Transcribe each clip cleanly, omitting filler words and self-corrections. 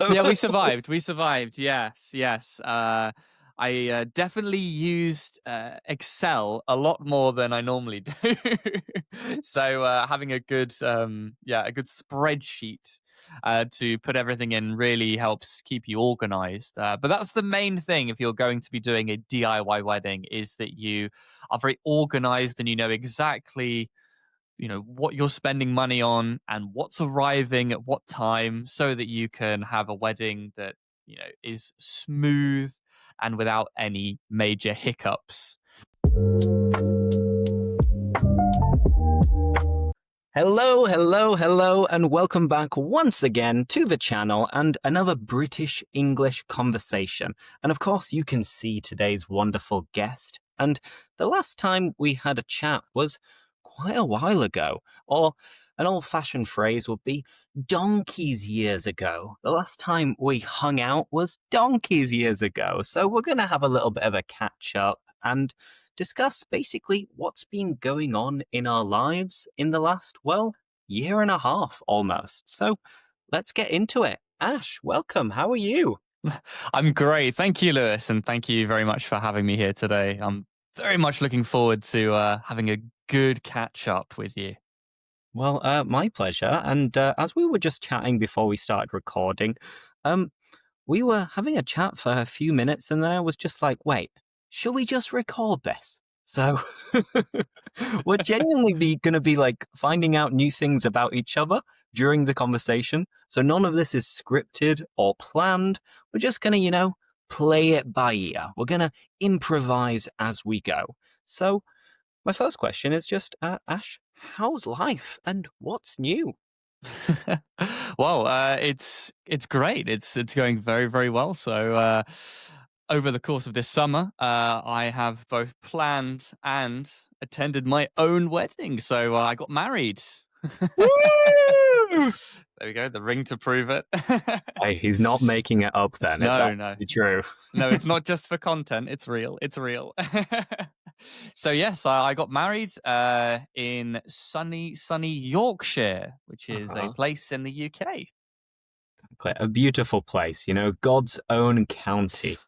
Yeah, we survived. We survived. Yes, yes. I definitely used Excel a lot more than I normally do. So having a good, a good spreadsheet to put everything in really helps keep you organized. But that's the main thing if you're going to be doing a DIY wedding, is that you are very organized and you know exactly what you're spending money on and what's arriving at what time, so that you can have a wedding that is smooth and without any major hiccups. Hello, hello, hello, and welcome back once again to the channel and another British English conversation. And of course, you can see today's wonderful guest. And the last time we had a chat was quite a while ago, or an old-fashioned phrase would be donkeys years ago. The last time we hung out was donkeys years ago. So we're going to have a little bit of a catch-up and discuss basically what's been going on in our lives in the last, well, year and a half almost. So let's get into it. Ash, welcome. How are you? I'm great. Thank you, Lewis, and thank you very much for having me here today. I'm very much looking forward to having a good catch up with you. Well, my pleasure. And as we were just chatting before we started recording, um, we were having a chat for a few minutes, and then I was just like, wait, should we just record this? So we're genuinely going to be like finding out new things about each other during the conversation. So none of this is scripted or planned. We're just going to, play it by ear. We're going to improvise as we go. So my first question is just, Ash, how's life and what's new? Well, it's great. It's going very very well. So over the course of this summer, I have both planned and attended my own wedding. So I got married. Woo! There we go. The ring to prove it. Hey, he's not making it up then. It's No, no, actually true. no. It's not just for content. It's real. It's real. So yes, I got married in sunny Yorkshire, which is a Uh-huh. place in the UK. A beautiful place, God's own county.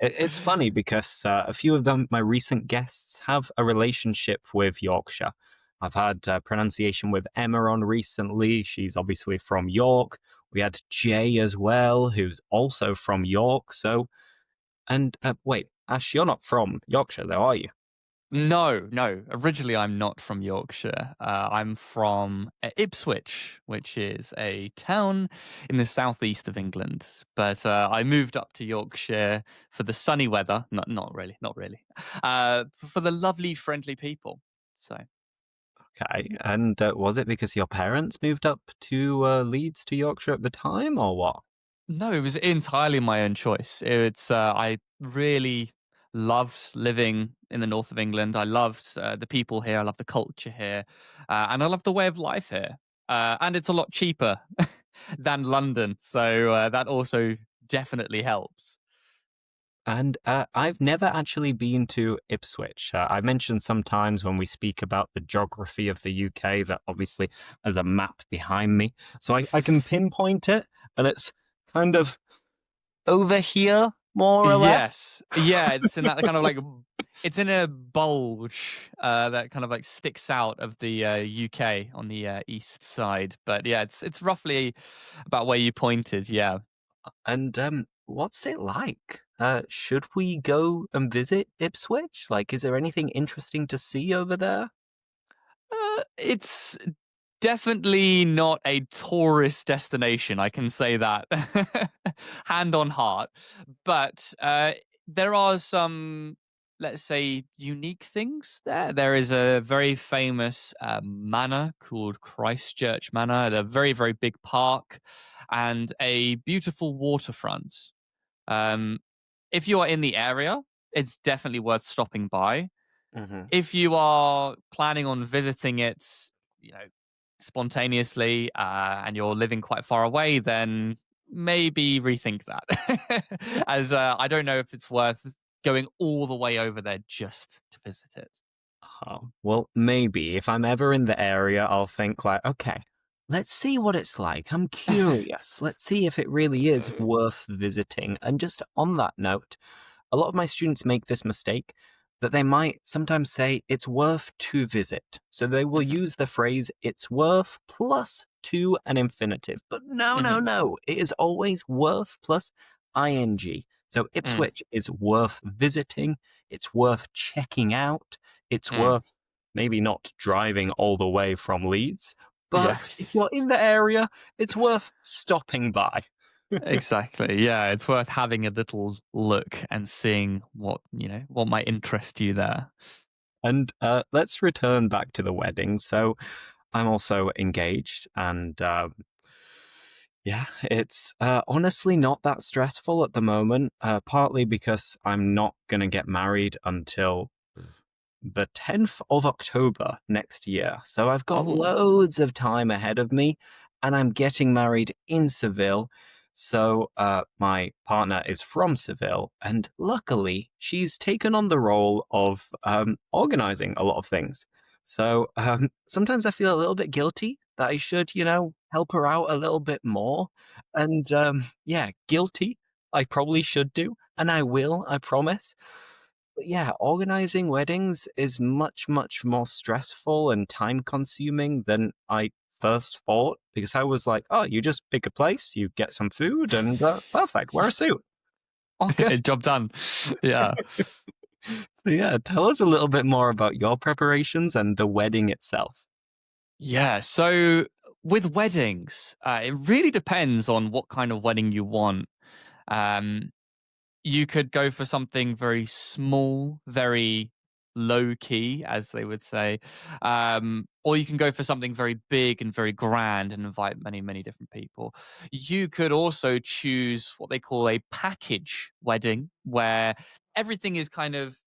It's funny because a few of them, my recent guests, have a relationship with Yorkshire. I've had pronunciation with Emma on recently. She's obviously from York. We had Jay as well, who's also from York. So, and wait, Ash, you're not from Yorkshire, though, are you? No, no. Originally, I'm not from Yorkshire. I'm from Ipswich, which is a town in the southeast of England. But I moved up to Yorkshire for the sunny weather. Not really, not really. For the lovely, friendly people. So. Okay. And was it because your parents moved up to Leeds to Yorkshire at the time, or what? No, it was entirely my own choice. It's I really loved living in the north of England. I loved the people here. I love the culture here, and I love the way of life here. And it's a lot cheaper than London, so that also definitely helps. And I've never actually been to Ipswich. I mentioned sometimes when we speak about the geography of the UK that obviously there's a map behind me. So I can pinpoint it, and it's kind of over here, more or less. Yes, yeah, it's in that kind of like it's in a bulge that kind of like sticks out of the UK on the east side. But yeah, it's roughly about where you pointed. Yeah. And what's it like? Should we go and visit Ipswich? Like, is there anything interesting to see over there? It's definitely not a tourist destination, I can say that. Hand on heart. But there are some, let's say, unique things there. There is a very famous manor called Christchurch Manor, a very, very big park, and a beautiful waterfront. Um, if you are in the area, it's definitely worth stopping by. Hmm. If you are planning on visiting it, you know, spontaneously, and you're living quite far away, then maybe rethink that. As I don't know if it's worth going all the way over there just to visit it. Oh, well, maybe if I'm ever in the area, I'll think like, okay, let's see what it's like. I'm curious. Let's see if it really is worth visiting. And just on that note, a lot of my students make this mistake that they might sometimes say it's worth to visit. So they will Mhm, use the phrase it's worth plus to an infinitive. But no, no, mhm, no. It is always worth plus ing. So mm, Ipswich is worth visiting. It's worth checking out. It's mm. worth maybe not driving all the way from Leeds. Yeah. But if you're in the area, it's worth stopping by. Exactly. Yeah, it's worth having a little look and seeing what might interest you there. And let's return back to the wedding. So I'm also engaged, and yeah, it's honestly not that stressful at the moment. Partly because I'm not going to get married until the 10th of October next year. So I've got Oh, loads of time ahead of me, and I'm getting married in Seville. So my partner is from Seville, and luckily she's taken on the role of organizing a lot of things. So sometimes I feel a little bit guilty that I should, help her out a little bit more. And yeah, guilty. I probably should do, and I will, I promise. But yeah, organizing weddings is much, much more stressful and time consuming than I first thought because I was like, oh, you just pick a place, you get some food, and perfect, wear a suit. All good. job done. Yeah. So, yeah, tell us a little bit more about your preparations and the wedding itself. Yeah. So with weddings, it really depends on what kind of wedding you want. Um, you could go for something very small, very low key, as they would say, or you can go for something very big and very grand and invite many, many different people. You could also choose what they call a package wedding, where everything is kind of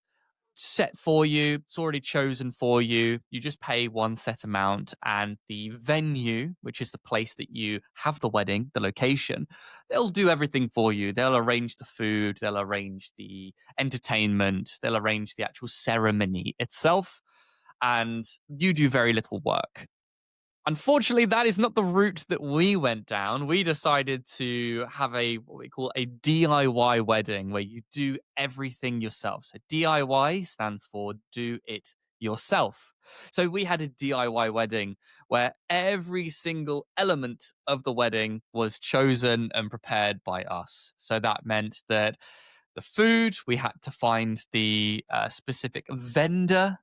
set for you. It's already chosen for you. You just pay one set amount, and the venue, which is the place that you have the wedding, the location, they'll do everything for you. They'll arrange the food, they'll arrange the entertainment, they'll arrange the actual ceremony itself, and you do very little work. Unfortunately, that is not the route that we went down. We decided to have a what we call a DIY wedding where you do everything yourself. So DIY stands for do it yourself. So we had a DIY wedding where every single element of the wedding was chosen and prepared by us. So that meant that the food, we had to find the specific vendor,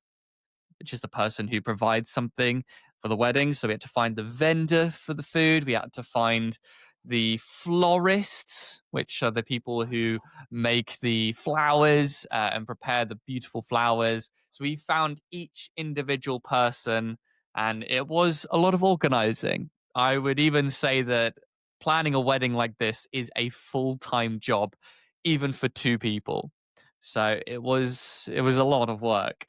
which is the person who provides something for the wedding. So we had to find the vendor for the food. We had to find the florists, which are the people who make the flowers and prepare the beautiful flowers. So we found each individual person, and it was a lot of organizing. I would even say that planning a wedding like this is a full-time job, even for two people. So it was a lot of work.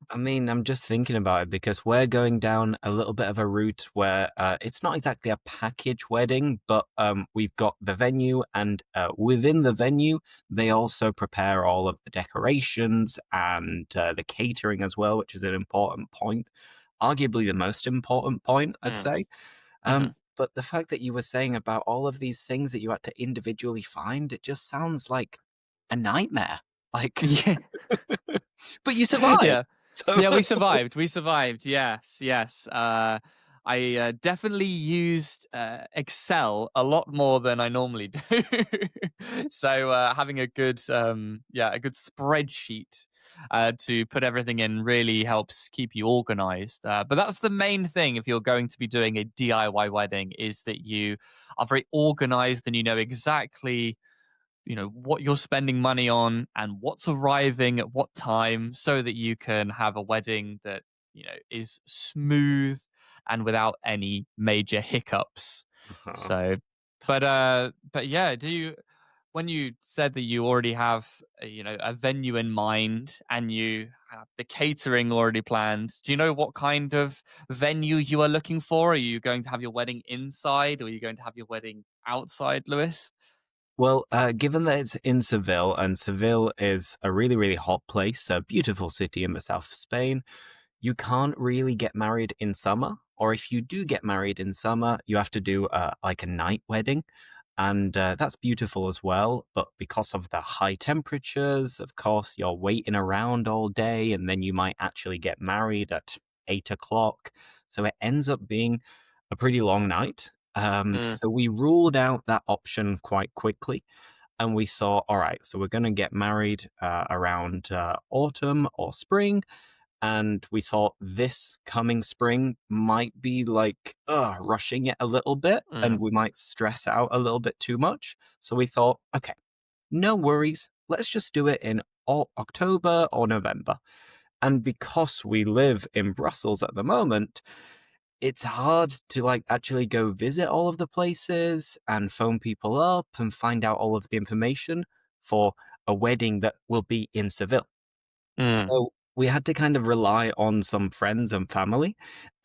I mean, I'm just thinking about it because we're going down a little bit of a route where it's not exactly a package wedding, but we've got the venue, and within the venue, they also prepare all of the decorations and the catering as well, which is an important point, arguably the most important point, I'd Mm, say. mhm. But the fact that you were saying about all of these things that you had to individually find, it just sounds like a nightmare. Like, Yeah. but you survived. Yeah. So Yeah, we survived. We survived. Yes, yes. I definitely used Excel a lot more than I normally do. So having a good spreadsheet to put everything in really helps keep you organized. But that's the main thing if you're going to be doing a DIY wedding is that you are very organized and you know exactly what you're spending money on and what's arriving at what time so that you can have a wedding that is smooth and without any major hiccups. uh-huh. So but yeah, do you when you said that you already have a venue in mind and you have the catering already planned, do you know what kind of venue you are looking for? Are you going to have your wedding inside or are you going to have your wedding outside, Lewis? Well, given that it's in Seville, and Seville is a really, really hot place, a beautiful city in the south of Spain, you can't really get married in summer, or if you do get married in summer, you have to do like a night wedding, and that's beautiful as well. But because of the high temperatures, of course, you're waiting around all day, and then you might actually get married at 8 o'clock. So it ends up being a pretty long night. Mm, So we ruled out that option quite quickly. And we thought, all right, so we're going to get married around autumn or spring. And we thought this coming spring might be like rushing it a little bit and mm, we might stress out a little bit too much. So we thought, okay, no worries. Let's just do it in October or November. And because we live in Brussels at the moment, it's hard to like actually go visit all of the places and phone people up and find out all of the information for a wedding that will be in Seville. mm, So we had to kind of rely on some friends and family.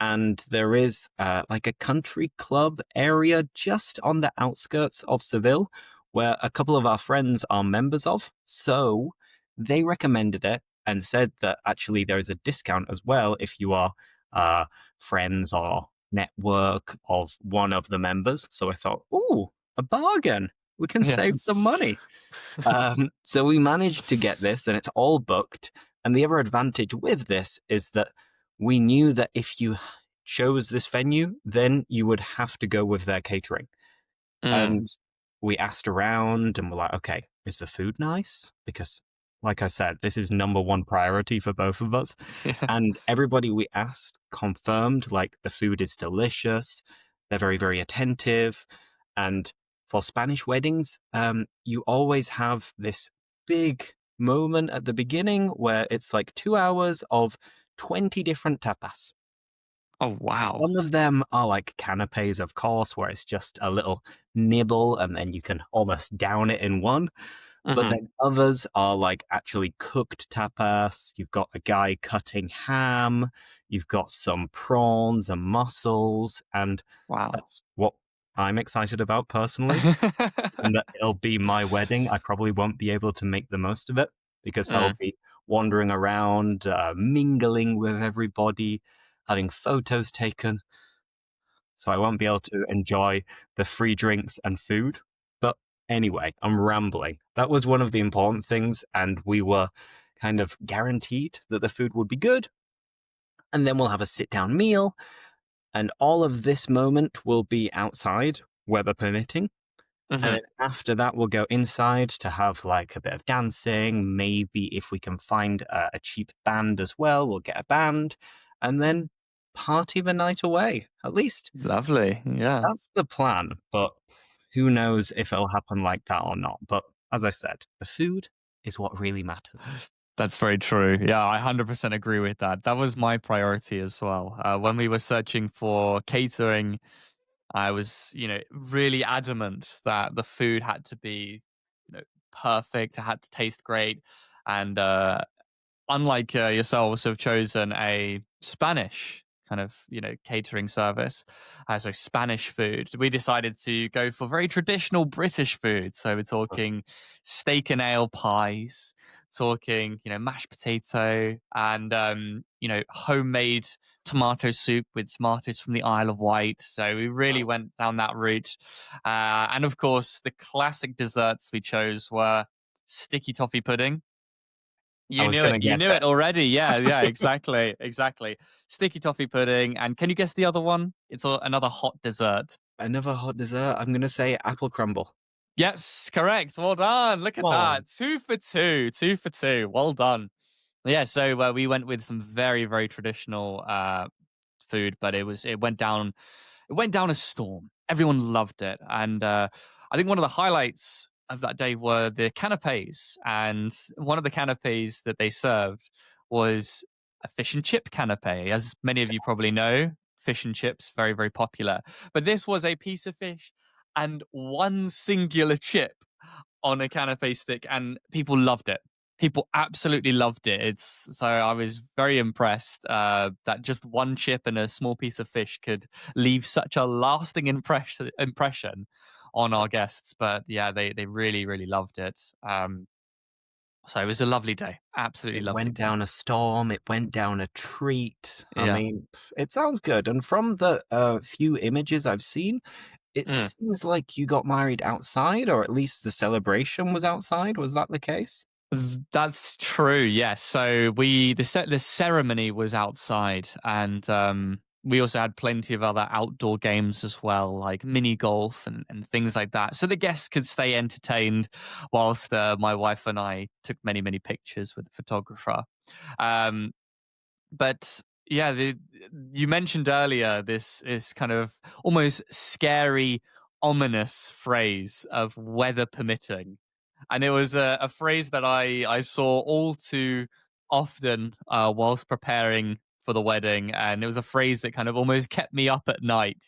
And there is like a country club area just on the outskirts of Seville where a couple of our friends are members of. So they recommended it and said that actually there is a discount as well if you are uh, friends or network of one of the members. So I thought, ooh, a bargain. We can yeah. save some money. So we managed to get this, and it's all booked. And the other advantage with this is that we knew that if you chose this venue, then you would have to go with their catering. Mm, And we asked around and we're like, okay, is the food nice? Because, like I said, this is number one priority for both of us. yeah. And everybody we asked confirmed like the food is delicious. They're very, very attentive. And for Spanish weddings, you always have this big moment at the beginning where it's like 2 hours of 20 different tapas. Oh, wow. Some of them are like canapes, of course, where it's just a little nibble and then you can almost down it in one. But Hmm. then others are like actually cooked tapas. You've got a guy cutting ham. You've got some prawns and mussels. And Wow. that's what I'm excited about personally. And that it'll be my wedding. I probably won't be able to make the most of it because I'll Mm. be wandering around, mingling with everybody, having photos taken. So I won't be able to enjoy the free drinks and food. But anyway, I'm rambling. That was one of the important things, and we were kind of guaranteed that the food would be good. And then we'll have a sit down meal, and all of this moment will be outside, weather permitting. And Mhm. then after that, we'll go inside to have like a bit of dancing. Maybe if we can find a cheap band as well, we'll get a band and then party the night away. At least Lovely. Yeah. that's the plan, but who knows if it'll happen like that or not. But as I said, the food is what really matters. That's very true. Yeah, I 100% agree with that. That was my priority as well. When we were searching for catering, I was, really adamant that the food had to be, perfect. It had to taste great. And unlike yourselves, have chosen a Spanish kind of catering service, so Spanish food. We decided to go for very traditional British food. So we're talking steak and ale pies, talking mashed potato, and homemade tomato soup with tomatoes from the Isle of Wight. So we really went down that route, and of course the classic desserts we chose were sticky toffee pudding. I You was knew going it. to You guess knew it. it already. Yeah, yeah, exactly, exactly. Sticky toffee pudding, and can you guess the other one? It's another hot dessert. Another hot dessert. I'm going to say apple crumble. Yes, correct. Well done. Look at Whoa. that. 2 for 2. 2 for 2. Well done. Yeah. So we went with some very, very traditional food, but it went down a storm. Everyone loved it, and I think one of the highlights of that day were the canapes. And one of the canapes that they served was a fish and chip canape. As many of you probably know, fish and chips very very popular. But this was a piece of fish and one singular chip on a canape stick, and people loved it. People absolutely loved it. So I was very impressed that just one chip and a small piece of fish could leave such a lasting impression on our guests. But yeah, they really really loved it. So it was a lovely day, absolutely It lovely went day. down a storm, it went down a treat. I Yeah. mean, it sounds good, and from the, few images I've seen, it Mm. seems like you got married outside, or at least the celebration was outside. Was that the case? That's true. Yes. So the ceremony was outside, and we also had plenty of other outdoor games as well, like mini golf and things like that. So the guests could stay entertained whilst my wife and I took many pictures with the photographer. Um, but yeah, you mentioned earlier this is kind of almost scary, ominous phrase of weather permitting, and it was a phrase that I saw all too often whilst preparing for the wedding, and it was a phrase that kind of almost kept me up at night.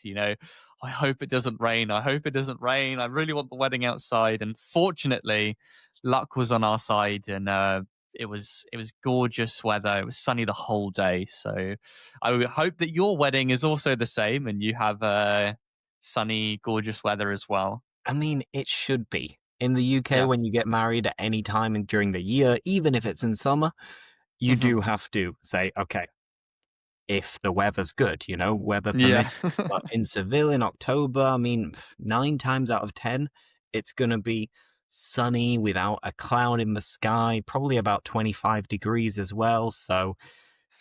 I hope it doesn't rain. I hope it doesn't rain. I really want the wedding outside, and fortunately, luck was on our side, and it was gorgeous weather. It was sunny the whole day. So I would hope that your wedding is also the same, and you have sunny, gorgeous weather as well. I mean, it should be. In the UK, Yeah. when you get married at any time during the year, even if it's in summer, you Hmm. do have to say, "Okay, if the weather's good, weather Yeah. permits." But in Seville in October, I mean, 9 times out of 10, it's gonna be sunny without a cloud in the sky, probably about 25 degrees as well, so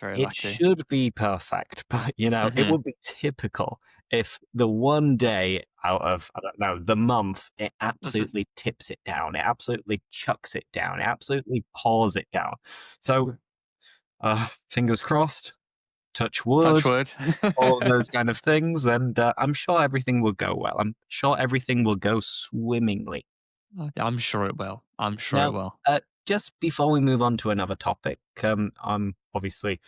Very it lucky. should be perfect. But, it Hmm. would be typical if the one day out of, I don't know, the month, it Hmm. absolutely tips it down. It absolutely chucks it down. It absolutely pours it down. So, fingers crossed, touch Touch wood, wood. all of those kind of things, and, I'm sure everything will go well. I'm sure everything will go swimmingly. I'm sure it will. I'm sure it Now, will. just before we move on to another topic, I'm obviously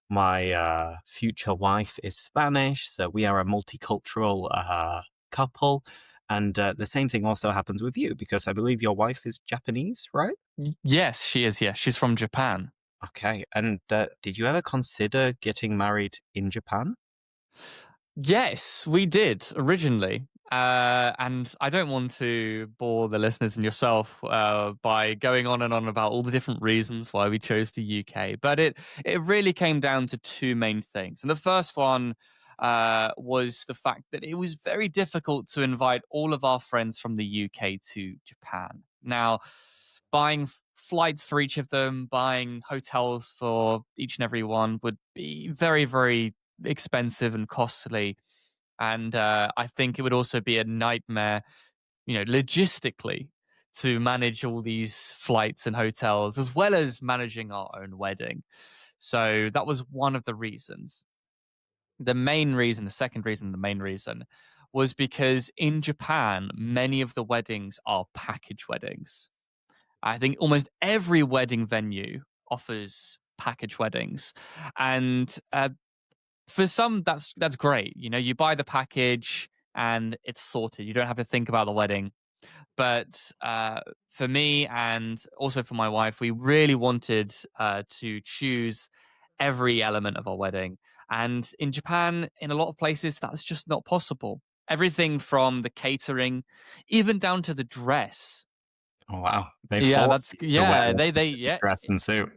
my future wife is Spanish, so we are a multicultural couple. And the same thing also happens with you because I believe your wife is Japanese, right? Yes, she is. Yes, she's from Japan. Okay. And did you ever consider getting married in Japan? Yes, we did originally. And I don't want to bore the listeners and yourself by going on and on about all the different reasons why we chose the UK, but it really came down to two main things. And the first one was the fact that it was very difficult to invite all of our friends from the UK to Japan. Now, buying flights for each of them, buying hotels for each and every one would be very expensive and costly. And I think it would also be a nightmare, logistically to manage all these flights and hotels as well as managing our own wedding. So that was one of the reasons. The main reason, the second reason, the main reason was because in Japan, many of the weddings are package weddings. I think almost every wedding venue offers package weddings. And for some that's great. You buy the package and it's sorted. You don't have to think about the wedding. But for me and also for my wife, we really wanted to choose every element of our wedding. And in Japan, in a lot of places, that's just not possible. Everything from the catering, even down to the dress. Oh, wow. They Yeah, force that's you to wear yeah. a They specific yeah. dress and suit.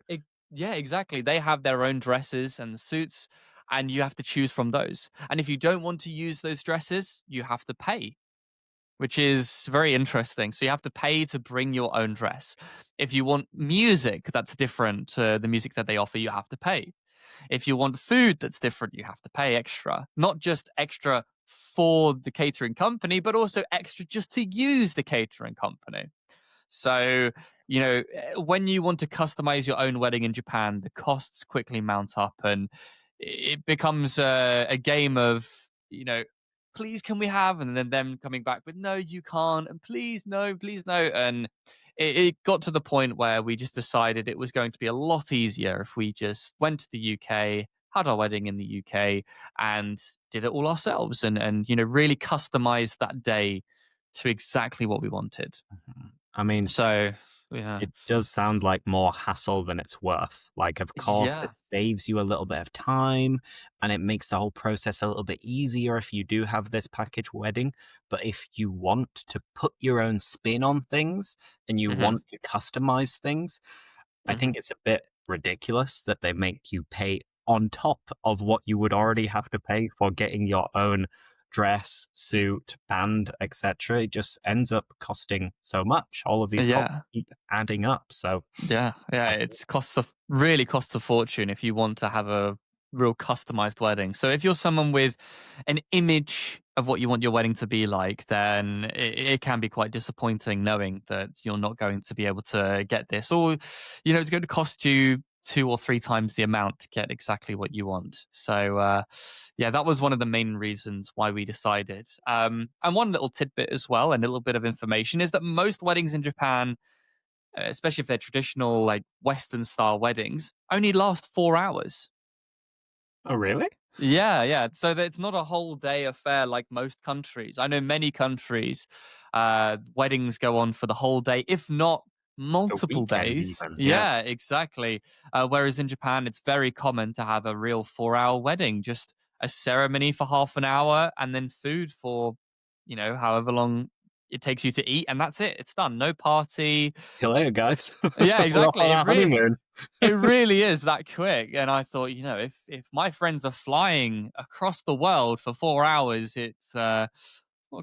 Yeah, exactly. They have their own dresses and suits, and you have to choose from those. And if you don't want to use those dresses, you have to pay, which is very interesting. So you have to pay to bring your own dress. If you want music that's different to the music that they offer, you have to pay. If you want food that's different, you have to pay extra. Not just extra for the catering company, but also extra just to use the catering company. So, when you want to customize your own wedding in Japan, the costs quickly mount up and it becomes a game of, please can we have? And then them coming back with, no, you can't. And please, no, please, no. And it got to the point where we just decided it was going to be a lot easier if we just went to the UK, had our wedding in the UK, and did it all ourselves and really customized that day to exactly what we wanted. Mhm. I mean, So, yeah. it does sound like more hassle than it's worth. Like, of course, Yeah. it saves you a little bit of time and it makes the whole process a little bit easier if you do have this package wedding. But if you want to put your own spin on things and you Mhm. want to customize things, I Mhm. think it's a bit ridiculous that they make you pay on top of what you would already have to pay for getting your own dress, suit, band, etc. It just ends up costing so much. All of these costs Yeah. keep adding up. So Yeah, I it's really costs a fortune if you want to have a real customized wedding. So if you're someone with an image of what you want your wedding to be like, then it can be quite disappointing knowing that you're not going to be able to get this, or it's going to cost you 2 or 3 times the amount to get exactly what you want. So yeah, that was one of the main reasons why we decided. And one little tidbit as well, and a little bit of information, is that most weddings in Japan, especially if they're traditional, like Western style weddings, only last 4 hours. oh really? Yeah. So that it's not a whole day affair like most countries. I know many countries, weddings go on for the whole day, if not The multiple weekend days. even, yeah. Yeah, exactly. Whereas in Japan, it's very common to have a real 4 hour wedding, just a ceremony for half an hour and then food for, however long it takes you to eat. And that's it. It's done. No party. See you later, guys. Yeah, We're off exactly. on our honeymoon. It really is that quick. And I thought, if my friends are flying across the world for 4 hours, it's not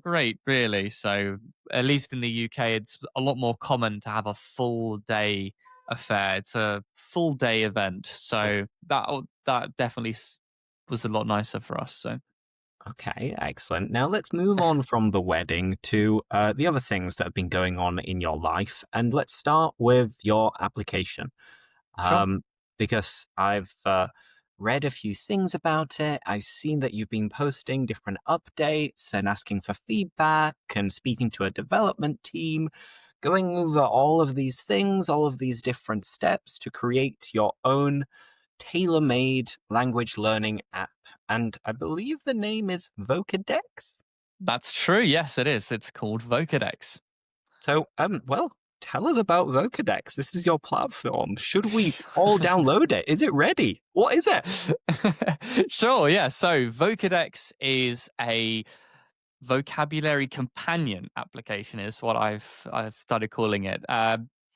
great, really. So at least in the UK, it's a lot more common to have a full day affair. It's a full day event. So that definitely was a lot nicer for us. So Okay, excellent. Now let's move on from the wedding to the other things that have been going on in your life. And let's start with your application. sure. Um, because I've read a few things about it. I've seen that you've been posting different updates and asking for feedback and speaking to a development team, going over all of these things, all of these different steps to create your own tailor made language learning app. And I believe the name is Vocadex. That's true. Yes, it is. It's called Vocadex. So, well, tell us about Vocadex. This is your platform. Should we all download it? Is it ready? What is it? Sure, yeah. So Vocadex is a vocabulary companion application, is what I've started calling it.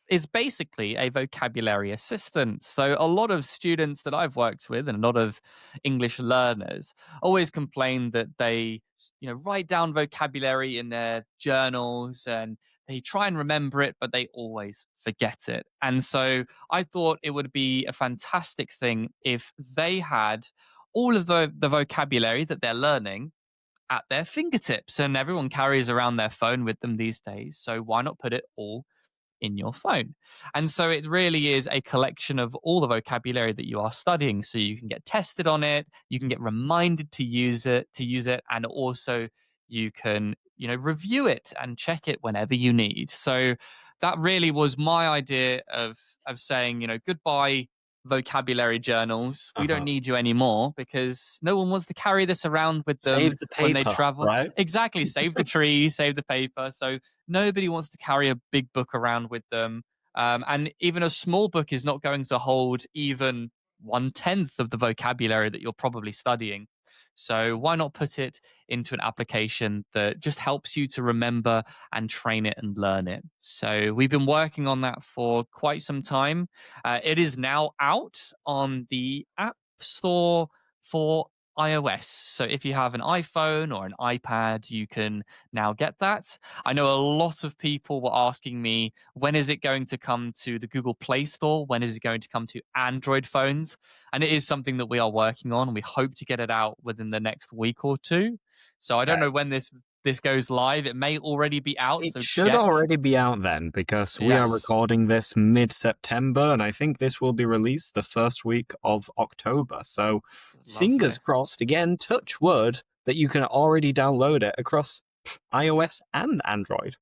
Is basically a vocabulary assistant. So a lot of students that I've worked with and a lot of English learners always complain that they write down vocabulary in their journals and they try and remember it, but they always forget it. And so I thought it would be a fantastic thing if they had all of the vocabulary that they're learning at their fingertips. And everyone carries around their phone with them these days. So why not put it all in your phone? And so it really is a collection of all the vocabulary that you are studying. So you can get tested on it, you can get reminded to use it, and also you can, review it and check it whenever you need. So that really was my idea of saying, goodbye vocabulary journals. We don't Uh-huh. need you anymore because no one wants to carry this around with them Save the when they paper, travel. right? Exactly. Save the trees, save the paper. So nobody wants to carry a big book around with them. And even a small book is not going to hold even 1/10 of the vocabulary that you're probably studying. So why not put it into an application that just helps you to remember and train it and learn it? So we've been working on that for quite some time. It is now out on the App Store for iOS. So if you have an iPhone or an iPad, you can now get that. I know a lot of people were asking me, when is it going to come to the Google Play Store? When is it going to come to Android phones? And it is something that we are working on. We hope to get it out within the next week or two. So I don't know when this goes live. It may already be out, It so should check. already be out then because we are Yes. recording this mid September and I think this will be released the first week of October. So, fingers Lovely. crossed again, touch wood, that you can already download it across iOS and Android.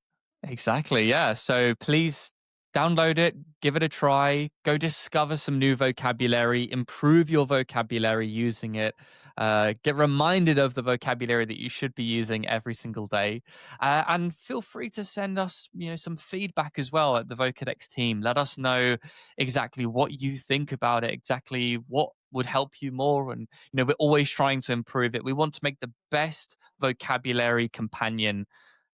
Exactly. Yeah. So please download it, give it a try, go discover some new vocabulary, improve your vocabulary using it. Get reminded of the vocabulary that you should be using every single day, and feel free to send us, some feedback as well at the Vocadex team. Let us know exactly what you think about it, exactly what would help you more, and we're always trying to improve it. We want to make the best vocabulary companion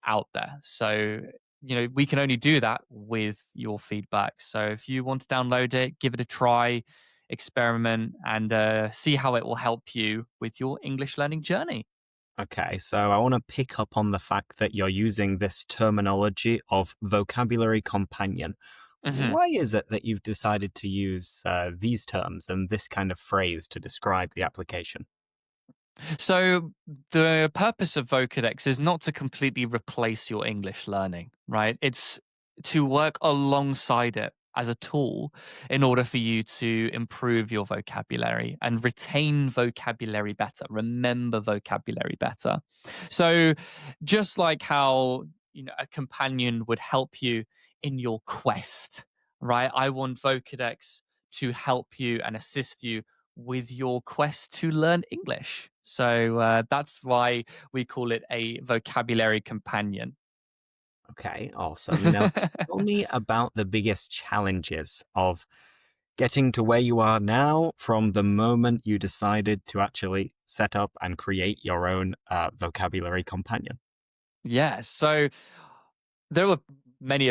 out there. So we can only do that with your feedback. So if you want to download it, give it a try, experiment, and see how it will help you with your English learning journey. Okay, so I want to pick up on the fact that you're using this terminology of vocabulary companion. Mhm. Why is it that you've decided to use these terms and this kind of phrase to describe the application? So the purpose of Vocadex is not to completely replace your English learning, right? It's to work alongside it as a tool in order for you to improve your vocabulary and retain vocabulary better, remember vocabulary better. So just like how, a companion would help you in your quest, right? I want Vocadex to help you and assist you with your quest to learn English. So that's why we call it a vocabulary companion. Okay, awesome. Now, tell me about the biggest challenges of getting to where you are now from the moment you decided to actually set up and create your own vocabulary companion. Yeah. So there were many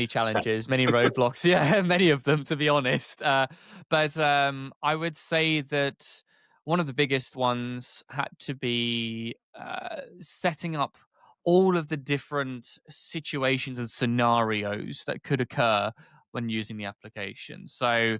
challenges, many roadblocks. Yeah, many of them, to be honest. But I would say that one of the biggest ones had to be setting up all of the different situations and scenarios that could occur when using the application. So,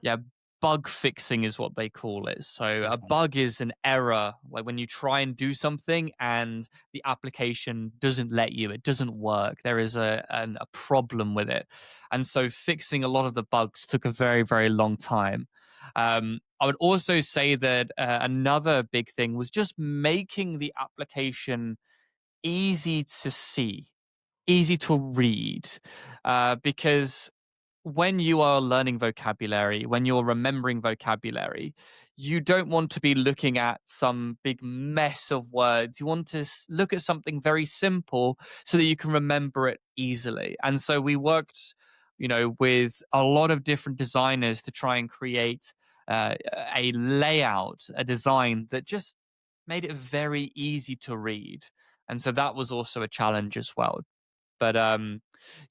yeah, bug fixing is what they call it. So, a Okay. bug is an error, like when you try and do something and the application doesn't let you, it doesn't work. There is a problem with it. And so fixing a lot of the bugs took a very, very long time. I would also say that another big thing was just making the application easy to see, easy to read, because when you are learning vocabulary, when you're remembering vocabulary, you don't want to be looking at some big mess of words. You want to look at something very simple so that you can remember it easily. And so we worked, with a lot of different designers to try and create a layout, a design that just made it very easy to read. And so that was also a challenge as well. But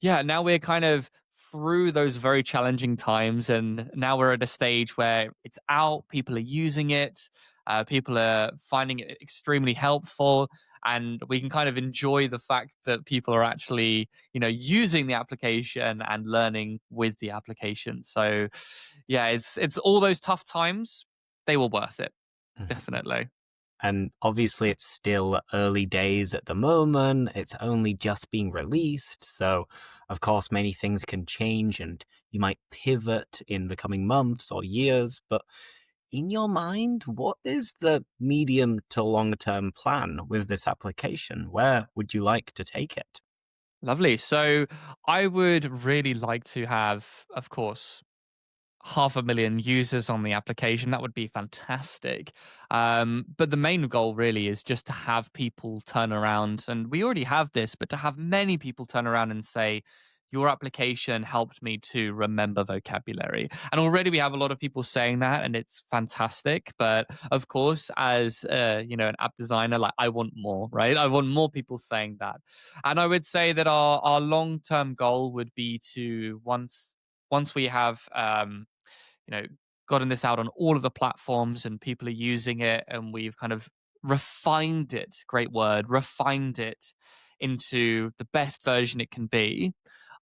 yeah, now we're kind of through those very challenging times, and now we're at a stage where it's out. People are using it. People are finding it extremely helpful, and we can kind of enjoy the fact that people are actually, using the application and learning with the application. So, yeah, it's all those tough times. They were worth it, Mhm. definitely. And obviously, it's still early days at the moment. It's only just being released. So, of course, many things can change and you might pivot in the coming months or years. But in your mind, what is the medium to long term plan with this application? Where would you like to take it? Lovely. So I would really like to have, of course, 500,000 users on the application. That would be fantastic. But the main goal really is just to have people turn around, and we already have this, but to have many people turn around and say, your application helped me to remember vocabulary. And already we have a lot of people saying that, and it's fantastic. But of course, as an app designer, like I want more, right? I want more people saying that. And I would say that our long term goal would be to once we have you know, gotten this out on all of the platforms and people are using it, and we've kind of refined it, great word, refined it into the best version it can be.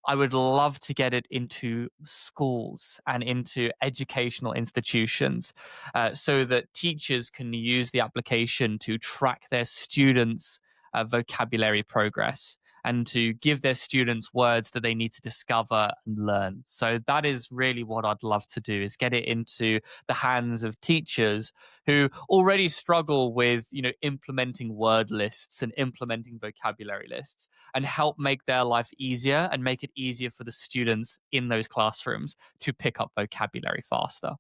I would love to get it into schools and into educational institutions so that teachers can use the application to track their students' vocabulary progress and to give their students words that they need to discover and learn. So that is really what I'd love to do, is get it into the hands of teachers who already struggle with, implementing word lists and implementing vocabulary lists, and help make their life easier and make it easier for the students in those classrooms to pick up vocabulary faster.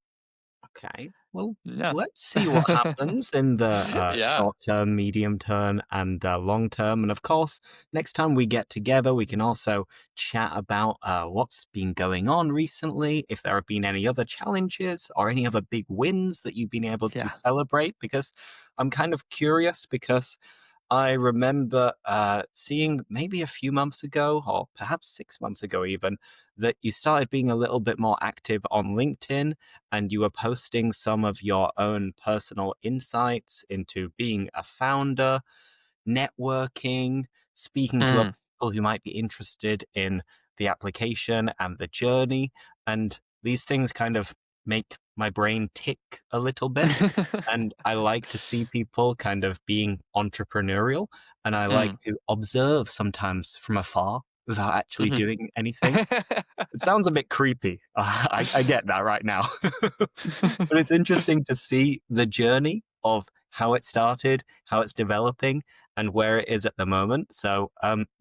Okay. Well, Yeah. let's see what happens in the Yeah. short term, medium term, and long term. And of course, next time we get together, we can also chat about what's been going on recently, if there have been any other challenges or any other big wins that you've been able to Yeah. celebrate. Because I'm kind of curious because I remember seeing maybe a few months ago, or perhaps 6 months ago even, that you started being a little bit more active on LinkedIn and you were posting some of your own personal insights into being a founder, networking, speaking to other Mm. people who might be interested in the application and the journey. And these things kind of make my brain tick a little bit. And I like to see people kind of being entrepreneurial. And I like Mm. to observe sometimes from afar without actually Mhm. doing anything. It sounds a bit creepy. I get that right now. But it's interesting to see the journey of how it started, how it's developing, and where it is at the moment. So,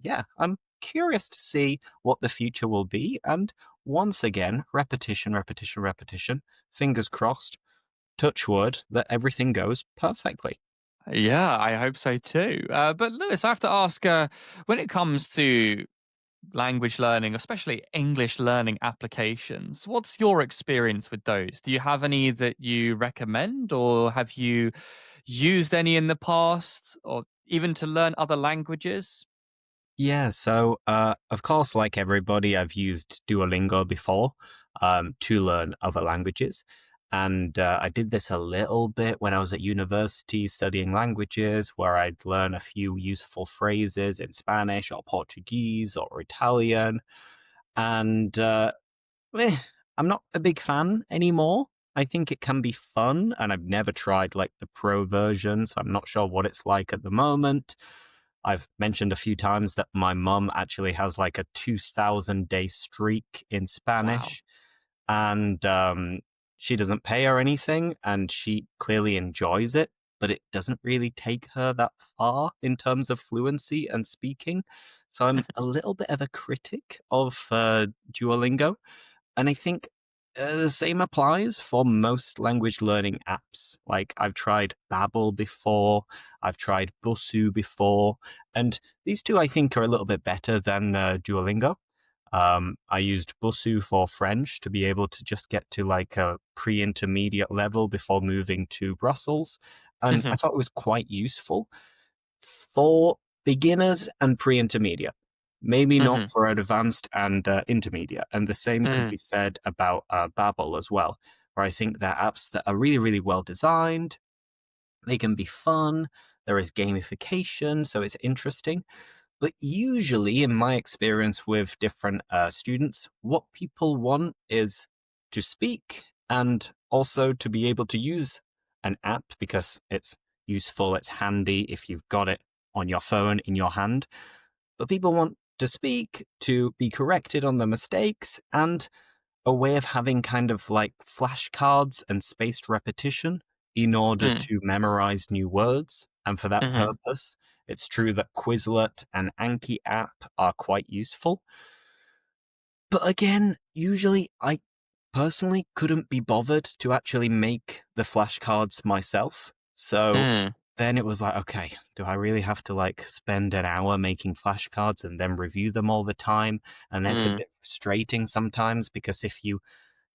yeah, I'm curious to see what the future will be. And once again, repetition, repetition, repetition. Fingers crossed, touch wood, that everything goes perfectly. Yeah, I hope so too. But Lewis, I have to ask, when it comes to language learning, especially English learning applications, what's your experience with those? Do you have any that you recommend, or have you used any in the past, or even to learn other languages? Yeah, so of course, like everybody, I've used Duolingo before to learn other languages. And I did this a little bit when I was at university studying languages, where I'd learn a few useful phrases in Spanish or Portuguese or Italian. And eh, I'm not a big fan anymore. I think it can be fun, and I've never tried like the pro version, so I'm not sure what it's like at the moment. I've mentioned a few times that my mum actually has like a 2,000 day streak in Wow. Spanish, and she doesn't pay or anything, and she clearly enjoys it, but it doesn't really take her that far in terms of fluency and speaking. So I'm a little bit of a critic of Duolingo. And I think the same applies for most language learning apps. Like I've tried Babbel before, I've tried Busuu before, and these two I think are a little bit better than Duolingo. I used Busuu for French to be able to just get to like a pre-intermediate level before moving to Brussels, and I Mhm, thought it was quite useful for beginners and pre-intermediate. Maybe not mhm, for advanced and intermediate. And the same could mm, be said about Babbel as well, where I think they're apps that are really, really well designed. They can be fun. There is gamification, so it's interesting. But usually, in my experience with different students, what people want is to speak and also to be able to use an app because it's useful, it's handy if you've got it on your phone in your hand. But people want to speak, to be corrected on the mistakes, and a way of having kind of like flashcards and spaced repetition in order mm, to memorize new words. And for that mhm, purpose, it's true that Quizlet and Anki app are quite useful. But again, usually I personally couldn't be bothered to actually make the flashcards myself. So mm, then it was like, okay, do I really have to like spend an hour making flashcards and then review them all the time? And it's a mm. bit frustrating sometimes because if you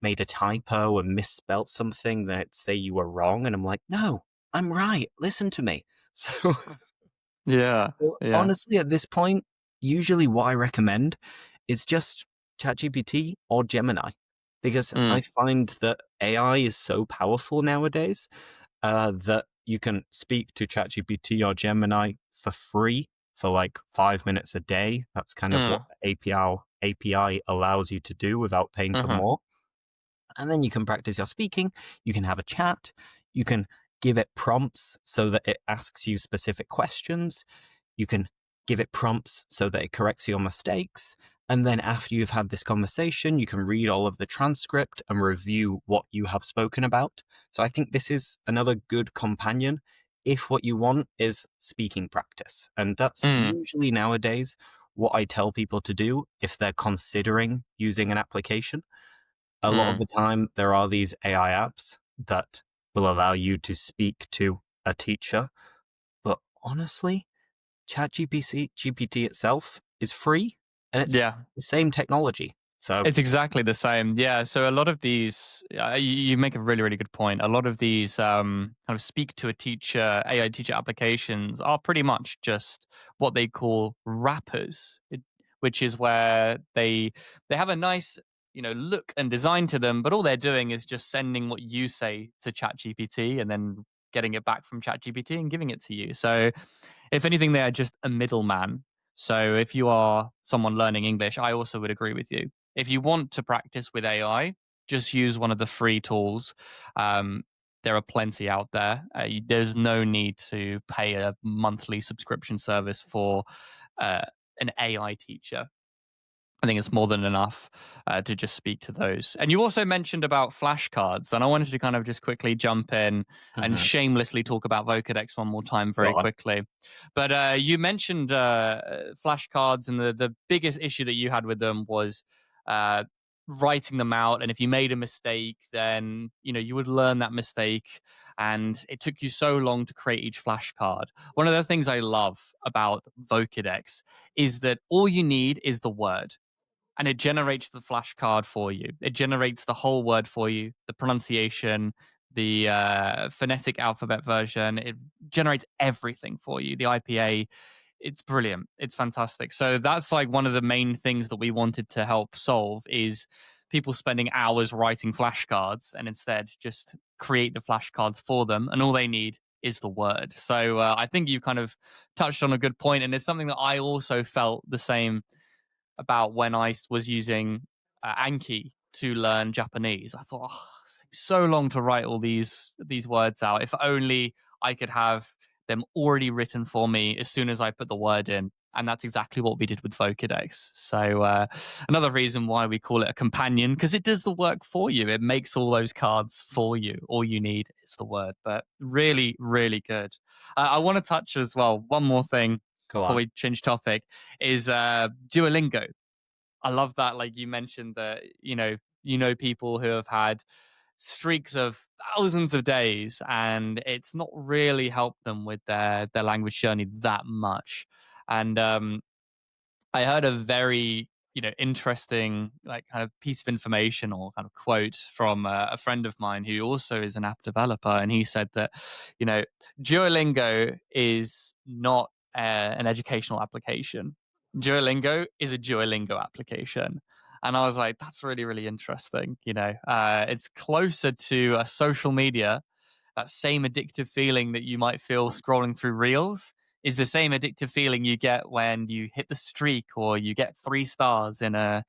made a typo and misspelt something, then it'd say you were wrong. And I'm like, no, I'm right. Listen to me. So Yeah, well, yeah. honestly, at this point, usually what I recommend is just ChatGPT or Gemini, because Mm, I find that AI is so powerful nowadays that you can speak to ChatGPT or Gemini for free for like 5 minutes a day. That's kind of what mm, the API allows you to do without paying for mhm, more. And then you can practice your speaking. You can have a chat. You can give it prompts so that it asks you specific questions. You can give it prompts so that it corrects your mistakes. And then after you've had this conversation, you can read all of the transcript and review what you have spoken about. So I think this is another good companion if what you want is speaking practice. And that's mm, usually nowadays what I tell people to do if they're considering using an application. A lot of mm. the time, there are these AI apps that will allow you to speak to a teacher. But honestly, ChatGPT GPT itself is free and it's Yeah. the same technology. So, It's exactly the same. Yeah. So a lot of these, you make a really, really good point. A lot of these kind of speak to a teacher, AI teacher applications are pretty much just what they call wrappers, which is where they have a nice look and design to them, but all they're doing is just sending what you say to ChatGPT and then getting it back from ChatGPT and giving it to you. So if anything, they are just a middleman. So if you are someone learning English, I also would agree with you. If you want to practice with AI, just use one of the free tools. Um, there are plenty out there. There's no need to pay a monthly subscription service for uh, an AI teacher. I think it's more than enough to just speak to those. And you also mentioned about flashcards, and I wanted to kind of just quickly jump in and mhm, shamelessly talk about Vocadex one more time, go very on. quickly. But you mentioned flashcards, and the biggest issue that you had with them was uh, writing them out. And if you made a mistake, then you would learn that mistake, and it took you so long to create each flashcard. One of the things I love about Vocadex is that all you need is the word and it generates the flashcard for you. It generates the whole word for you, the pronunciation, the phonetic alphabet version. It generates everything for you. The IPA. It's brilliant. It's fantastic. So that's like one of the main things that we wanted to help solve is people spending hours writing flashcards and instead just create the flashcards for them, and all they need is the word. So I think you kind of touched on a good point, and it's something that I also felt the same about when I was using Anki to learn Japanese. I thought, oh, it's so long to write all these words out. If only I could have them already written for me as soon as I put the word in. And that's exactly what we did with Vocadex. So another reason why we call it a companion, because it does the work for you. It makes all those cards for you. All you need is the word. But really, really good. I want to touch as well. One more thing Go before on. we change topic is Duolingo. I love that. Like you mentioned that, people who have had streaks of thousands of days and it's not really helped them with their language journey that much. And I heard a very, interesting like kind of piece of information or kind of quote from a friend of mine who also is an app developer, and he said that, you know, Duolingo is not an educational application. Duolingo is a Duolingo application. And I was like, that's really, really interesting. It's closer to a social media. That same addictive feeling that you might feel scrolling through reels is the same addictive feeling you get when you hit the streak or you get 3 stars in a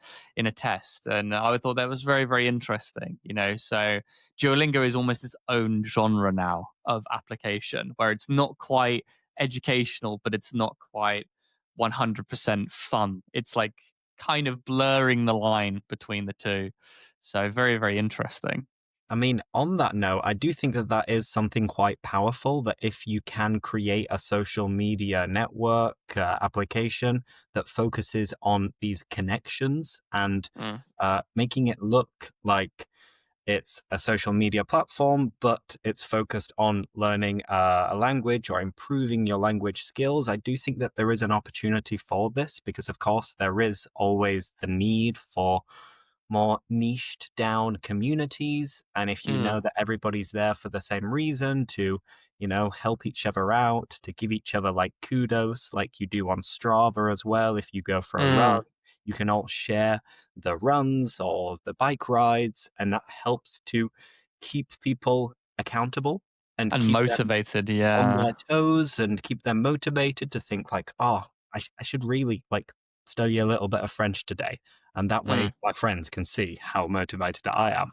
test. And I thought that was very, very interesting. So Duolingo is almost its own genre now of application where it's not quite educational, but it's not quite 100% fun. It's like kind of blurring the line between the two. So very, very interesting. I mean, on that note, I do think that that is something quite powerful. That if you can create a social media network application that focuses on these connections and Mm, making it look like it's a social media platform, but it's focused on learning a language or improving your language skills. I do think that there is an opportunity for this because, of course, there is always the need for more niched down communities. And if you know mm, that everybody's there for the same reason to, help each other out, to give each other like kudos, like you do on Strava as well. If you go for a run, mm. you can all share the runs or the bike rides, and that helps to keep people accountable and And keep them motivated, on yeah. their toes and keep them motivated to think like, oh, I should really like study a little bit of French today. And that way Mm. my friends can see how motivated I am.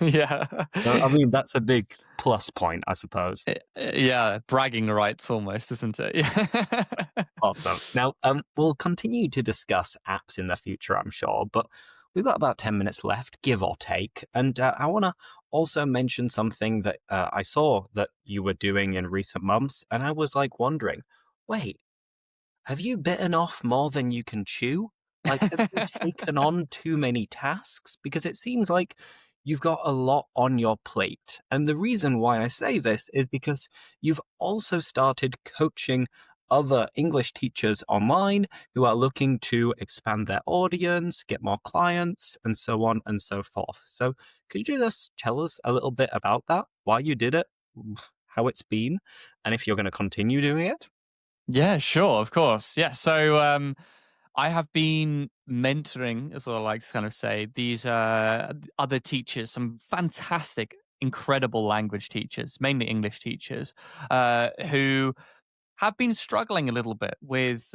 Yeah. So, I mean, that's a big plus point, I suppose. Yeah, bragging rights almost, isn't it? Yeah. Awesome. Now, we'll continue to discuss apps in the future, I'm sure, but we've got about 10 minutes left, give or take. And I want to also mention something that I saw that you were doing in recent months. And I was like wondering, wait, have you bitten off more than you can chew? Like, have you taken on too many tasks? Because it seems like you've got a lot on your plate. And the reason why I say this is because you've also started coaching other English teachers online who are looking to expand their audience, get more clients, and so on and so forth. So, could you just tell us a little bit about that? Why you did it, how it's been, and if you're going to continue doing it? Yeah, sure, of course. Yeah. So I have been mentoring, as I like to kind of say, these other teachers, some fantastic, incredible language teachers, mainly English teachers, who have been struggling a little bit with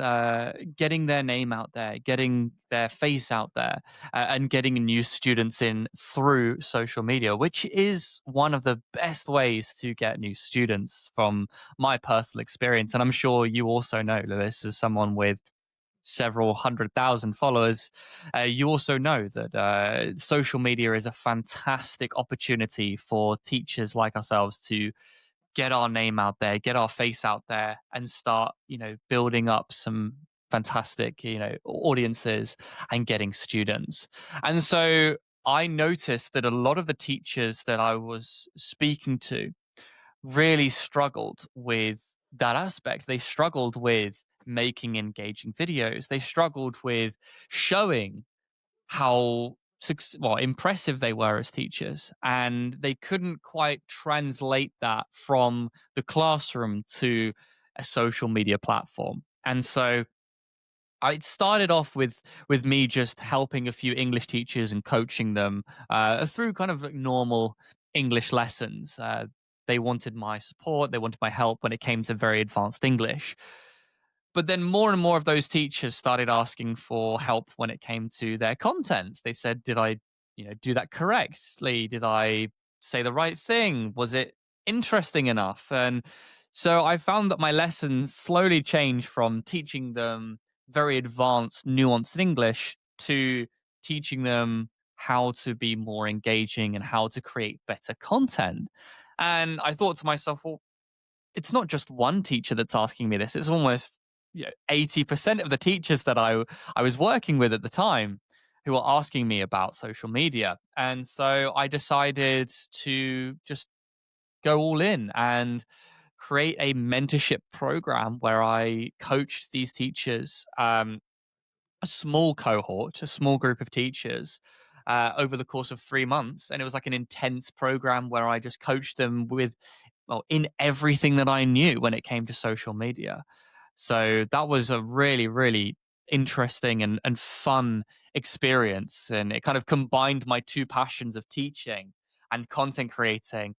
getting their name out there, getting their face out there, and getting new students in through social media, which is one of the best ways to get new students from my personal experience. And I'm sure you also know, Lewis, as someone with several 100,000 followers, you also know that social media is a fantastic opportunity for teachers like ourselves to get our name out there, get our face out there, and start, building up some fantastic, audiences and getting students. And so I noticed that a lot of the teachers that I was speaking to really struggled with that aspect. They struggled with making engaging videos. They struggled with showing how impressive they were as teachers, and they couldn't quite translate that from the classroom to a social media platform. And so I started off with me just helping a few English teachers and coaching them through kind of like normal English lessons. They wanted my support, they wanted my help when it came to very advanced English. But then more and more of those teachers started asking for help when it came to their content. They said, "Did I, do that correctly? Did I say the right thing? Was it interesting enough?" And so I found that my lessons slowly changed from teaching them very advanced, nuanced English to teaching them how to be more engaging and how to create better content. And I thought to myself, well, it's not just one teacher that's asking me this. It's almost 80% of the teachers that I was working with at the time who were asking me about social media. And so I decided to just go all in and create a mentorship program where I coached these teachers, a small cohort, a small group of teachers over the course of 3 months. And it was like an intense program where I just coached them with, well, in everything that I knew when it came to social media. So that was a really, really interesting and fun experience. And it kind of combined my two passions of teaching and content creating.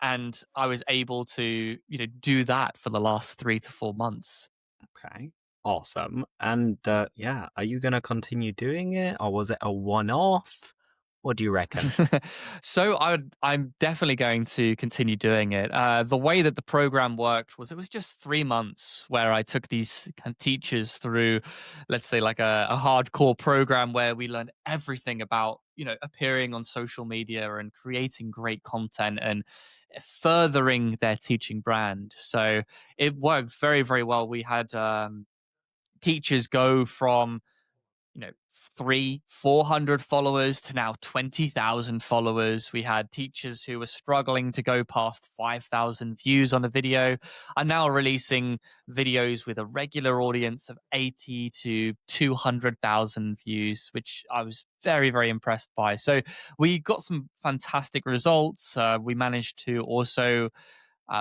And I was able to, do that for the last 3 to 4 months. Okay. Awesome. And yeah, are you going to continue doing it or was it a one off? What do you reckon? So I'm definitely going to continue doing it. The way that the program worked was it was just 3 months where I took these kind of teachers through, let's say, like a hardcore program where we learned everything about appearing on social media and creating great content and furthering their teaching brand. So it worked very, very well. We had teachers go from three, 400 followers to now 20,000 followers. We had teachers who were struggling to go past 5,000 views on a video, are now releasing videos with a regular audience of 80 to 200,000 views, which I was very, very impressed by. So we got some fantastic results. We managed to also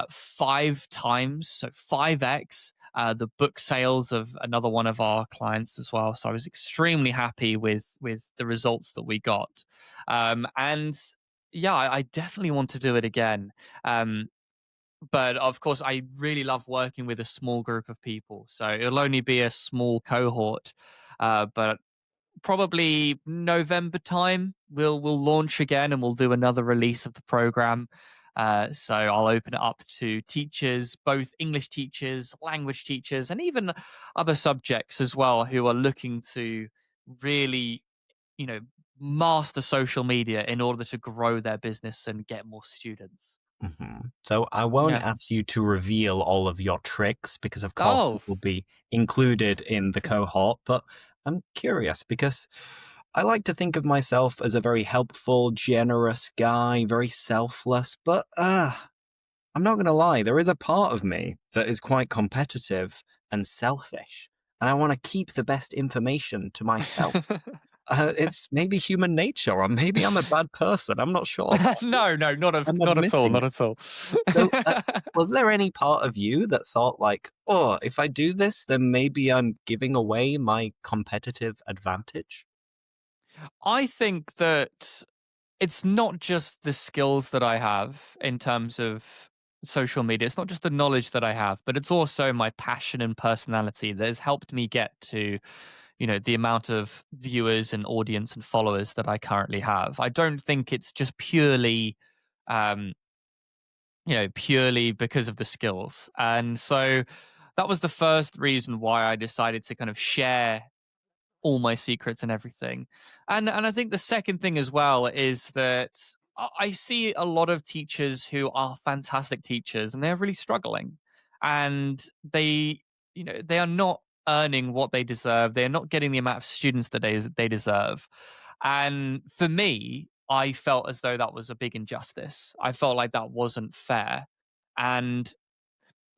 5 times, so 5x the book sales of another one of our clients as well. So I was extremely happy with the results that we got, and yeah, I definitely want to do it again. But of course, I really love working with a small group of people, so it'll only be a small cohort. But probably November time, we'll launch again and we'll do another release of the program. So I'll open it up to teachers, both English teachers, language teachers, and even other subjects as well, who are looking to really, you know, master social media in order to grow their business and get more students. So I won't Yeah. ask you to reveal all of your tricks because, of course, Oh, it will be included in the cohort. But I'm curious because I like to think of myself as a very helpful, generous guy, very selfless. But I'm not going to lie, there is a part of me that is quite competitive. and selfish, and I want to keep the best information to myself. It's maybe human nature, or maybe I'm a bad person. I'm not sure, but No, no, I'm not at all, admitting not it. at all. So, was there any part of you that thought like, "Oh, if I do this, then maybe I'm giving away my competitive advantage"? I think that it's not just the skills that I have in terms of social media. It's not just the knowledge that I have, but it's also my passion and personality that has helped me get to, the amount of viewers and audience and followers that I currently have. I don't think it's just um, purely because of the skills. And so that was the first reason why I decided to kind of share all my secrets and everything. And I think the second thing as well is that I see a lot of teachers who are fantastic teachers and they're really struggling. And they are not earning what they deserve. They're not getting the amount of students that they deserve. And for me, I felt as though that was a big injustice. I felt like that wasn't fair. And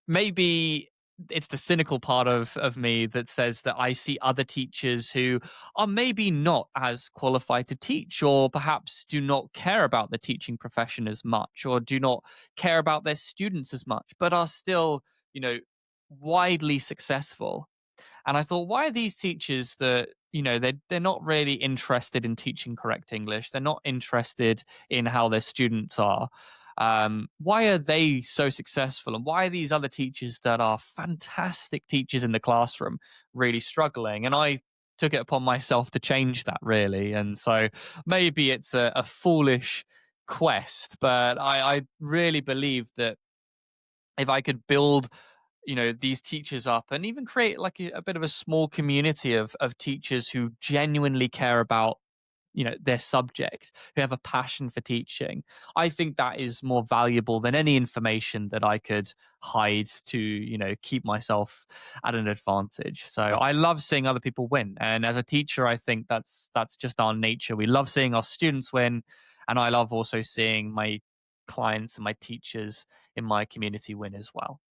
maybe it's the cynical part of me that says that I see other teachers who are maybe not as qualified to teach, or perhaps do not care about the teaching profession as much, or do not care about their students as much, but are still, you know, widely successful. And I thought, why are these teachers that, they're not really interested in teaching correct English? They're not interested in how their students are. Why are they so successful? And why are these other teachers that are fantastic teachers in the classroom really struggling? And I took it upon myself to change that, really. And so maybe it's a foolish quest, but I really believe that if I could build these teachers up and even create like a bit of a small community of teachers who genuinely care about their subject, who have a passion for teaching, I think that is more valuable than any information that I could hide to keep myself at an advantage. So I love seeing other people win, and as a teacher I think that's just our nature. We love seeing our students win, and I love also seeing my clients and my teachers in my community win as well.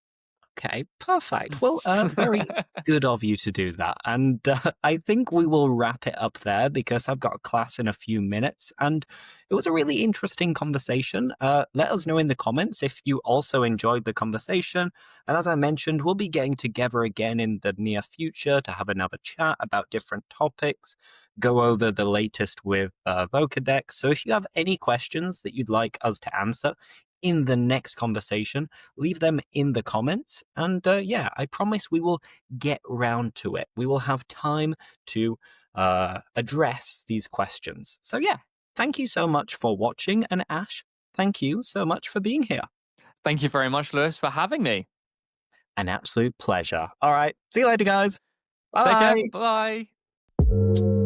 Okay, perfect. Well, very good of you to do that. And I think we will wrap it up there because I've got a class in a few minutes. And it was a really interesting conversation. Let us know in the comments if you also enjoyed the conversation. And as I mentioned, we'll be getting together again in the near future to have another chat about different topics, go over the latest with Vocadex. So if you have any questions that you'd like us to answer in the next conversation, leave them in the comments. And yeah, I promise we will get round to it. We will have time to address these questions. So yeah, thank you so much for watching. And Ash, thank you so much for being here. Thank you very much, Lewis, for having me. An absolute pleasure. All right. See you later, guys. Take care. Bye. Bye.